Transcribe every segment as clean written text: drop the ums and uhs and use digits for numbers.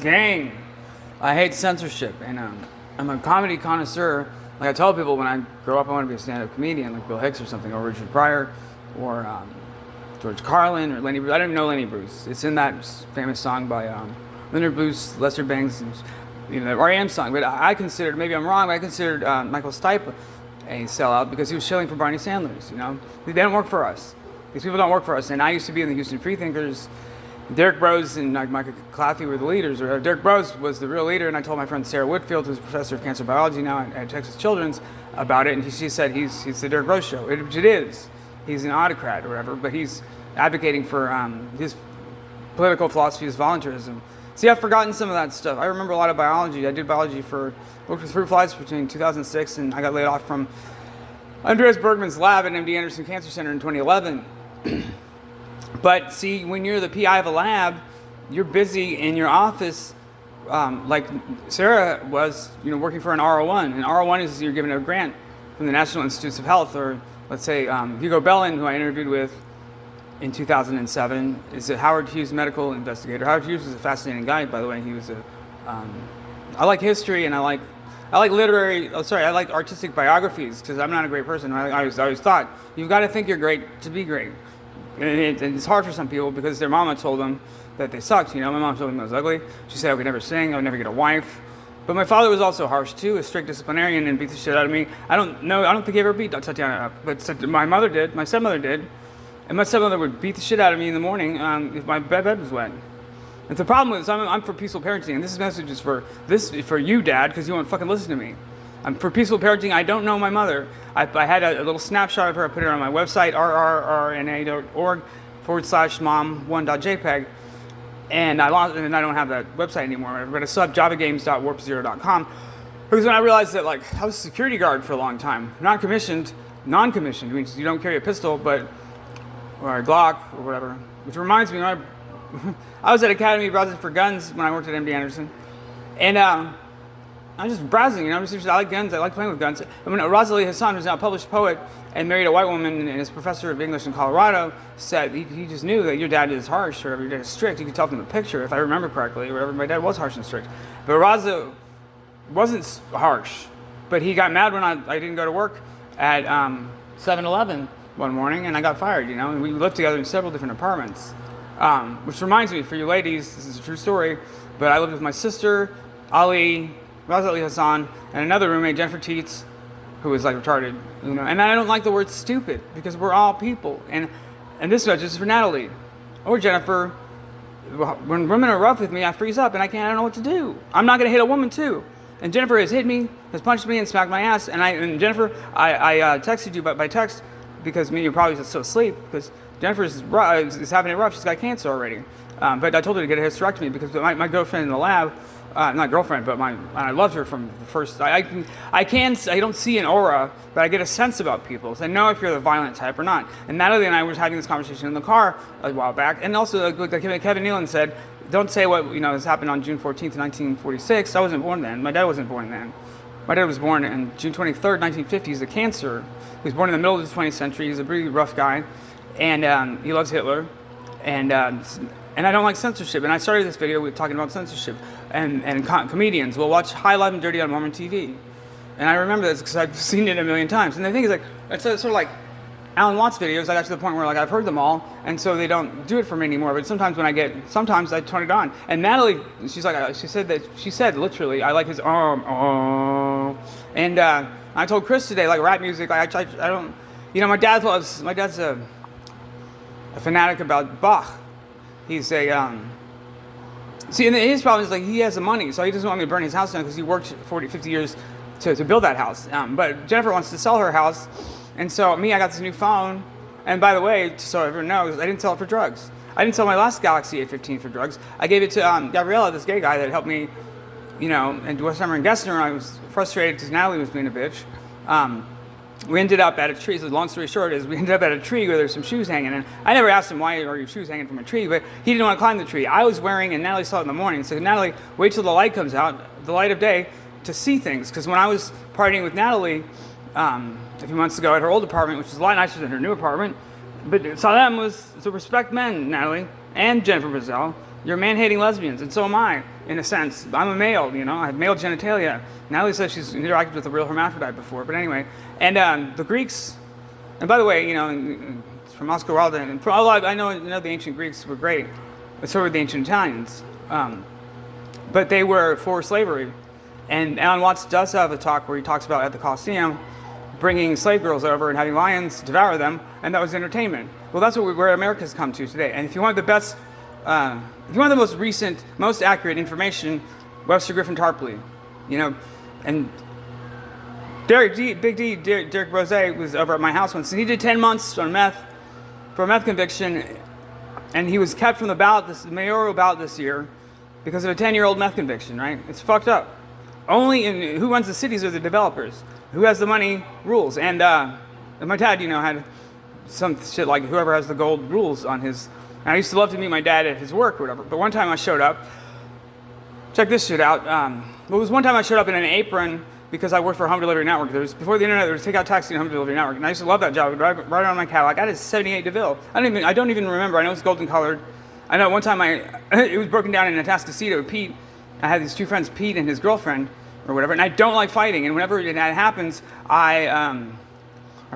Gang, I hate censorship, and I'm a comedy connoisseur. Like I tell people, when I grow up, I want to be a stand-up comedian, like Bill Hicks or something, or Richard Pryor, or George Carlin, or Lenny Bruce. I don't even know Lenny Bruce. It's in that famous song by Leonard Bruce, Lester Bangs, and, the R.E.M. song. But I considered, maybe I'm wrong, but I considered Michael Stipe a sellout because he was shilling for Barney Sanders. They don't work for us. These people don't work for us. And I used to be in the Houston Freethinkers. Derek Brose and Michael Claffey were the leaders. Derek Brose was the real leader, and I told my friend Sarah Whitfield, who's a professor of cancer biology now at Texas Children's, about it, and she said he's the Derek Brose show, which it is. He's an autocrat or whatever, but he's advocating for his political philosophy is voluntarism. See, I've forgotten some of that stuff. I remember a lot of biology. I did biology worked with fruit flies between 2006, and I got laid off from Andreas Bergman's lab at MD Anderson Cancer Center in 2011. But see, when you're the PI of a lab, you're busy in your office, like Sarah was, working for an R01. And R01 is you're given a grant from the National Institutes of Health, or let's say Hugo Bellin, who I interviewed with in 2007, is a Howard Hughes medical investigator. Howard Hughes was a fascinating guy, by the way. He was I like history, and I like artistic biographies, because I'm not a great person. I always thought, you've got to think you're great to be great. And it's hard for some people because their mama told them that they sucked. My mom told me I was ugly. She said I could never sing, I would never get a wife. But my father was also harsh too, a strict disciplinarian, and beat the shit out of me. I don't think he ever beat Tatiana up, but my mother did, my stepmother did. And my stepmother would beat the shit out of me in the morning if my bed was wet. And the problem is I'm for peaceful parenting, and this message is for you, Dad, because you won't fucking listen to me. I'm for peaceful parenting. I don't know my mother. I had a little snapshot of her. I put it on my website, rrrna.org/mom1.jpg. And I lost, and I don't have that website anymore. But it's up javagames.warpzero.com. Because when I realized that, I was a security guard for a long time, non-commissioned, means you don't carry a pistol, or a Glock or whatever. Which reminds me, I was at Academy browsing for guns when I worked at MD Anderson, and I'm just browsing, I like guns, I like playing with guns. And when Rosalie Hassan, who's now a published poet and married a white woman and is professor of English in Colorado, said he just knew that your dad is harsh or your dad is strict. You could tell from the picture, if I remember correctly, or whatever. My dad was harsh and strict. But Raza wasn't harsh. But he got mad when I didn't go to work at 7-Eleven one morning, and I got fired, and we lived together in several different apartments. Which reminds me, for you ladies, this is a true story, but I lived with my sister, Ali, Rosalie Hassan, and another roommate, Jennifer Teets, who was retarded, And I don't like the word stupid, because we're all people. And this message is for Natalie or Jennifer. When women are rough with me, I freeze up and I don't know what to do. I'm not gonna hit a woman too. And Jennifer has hit me, has punched me, and smacked my ass. And Jennifer, I texted you by text because you're probably just so asleep, because Jennifer is having it rough. She's got cancer already. But I told her to get a hysterectomy because my girlfriend in the lab. Not girlfriend, but I loved her from the first. I don't see an aura, but I get a sense about people. So I know if you're the violent type or not. And Natalie and I were having this conversation in the car a while back, and also like Kevin Nealon said, don't say what has happened on June 14th, 1946. I wasn't born then. My dad wasn't born then. My dad was born on June 23rd, 1950. He's a cancer. He was born in the middle of the 20th century. He's a pretty rough guy, and he loves Hitler, and I don't like censorship. And I started this video with talking about censorship and comedians will watch High, Live, and Dirty on Mormon TV. And I remember this because I've seen it a million times. And the thing is, it's sort of like Alan Watts videos. I got to the point where I've heard them all, and so they don't do it for me anymore. But sometimes I turn it on. And Natalie, she said literally, I like his And I told Chris today, rap music. I don't, my dad's a fanatic about Bach. He's and his problem is he has the money, so he doesn't want me to burn his house down because he worked 40, 50 years to build that house. But Jennifer wants to sell her house, and so I got this new phone. And by the way, so everyone knows, I didn't sell it for drugs. I didn't sell my last Galaxy A15 for drugs. I gave it to Gabriella, this gay guy that helped me, and Westheimer and Gessner. I was frustrated because Natalie was being a bitch. We ended up at a tree. So the long story short is we ended up at a tree where there's some shoes hanging. And I never asked him, why are your shoes hanging from a tree? But he didn't want to climb the tree. I was wearing, and Natalie saw it in the morning. So Natalie, wait till the light comes out, the light of day, to see things. Because when I was partying with Natalie a few months ago at her old apartment, which is a lot nicer than her new apartment, but Salem was to respect men, Natalie, and Jennifer Brazell. You're man-hating lesbians, and so am I, in a sense. I'm a male, I have male genitalia. Natalie says she's interacted with a real hermaphrodite before, but anyway. And the Greeks, and by the way, it's from Oscar Wilde, and from, I know the ancient Greeks were great, but so were the ancient Italians. But they were for slavery. And Alan Watts does have a talk where he talks about at the Colosseum bringing slave girls over and having lions devour them, and that was entertainment. Well, that's where America's come to today. And if you want the best, if you want the most recent, most accurate information, Webster Griffin Tarpley, and Derek Rose was over at my house once, and he did 10 months on meth for a meth conviction, and he was kept from the ballot, the mayoral ballot this year, because of a 10-year-old meth conviction. Right? It's fucked up. Who runs the cities are the developers. Who has the money rules. And my dad, had some shit like whoever has the gold rules on his. And I used to love to meet my dad at his work or whatever. But one time I showed up. Check this shit out. It was one time I showed up in an apron because I worked for a home delivery network. Before the internet, there was Takeout Taxi and Home Delivery Network. And I used to love that job. I'd drive right around my Cadillac. I had a 78 DeVille. I don't even remember. I know it's golden colored. I know one time it was broken down in Atascocita. Pete, I had these two friends, Pete and his girlfriend, or whatever, and I don't like fighting. And whenever that happens, I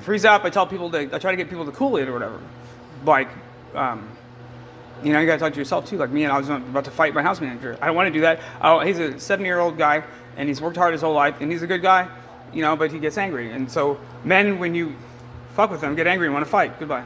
freeze up. I try to get people to cool it or whatever. Like, you gotta talk to yourself too. Like me, and I was about to fight my house manager. I don't want to do that. Oh, he's a 70-year-old guy, and he's worked hard his whole life, and he's a good guy, but he gets angry. And so men, when you fuck with them, get angry and want to fight. Goodbye.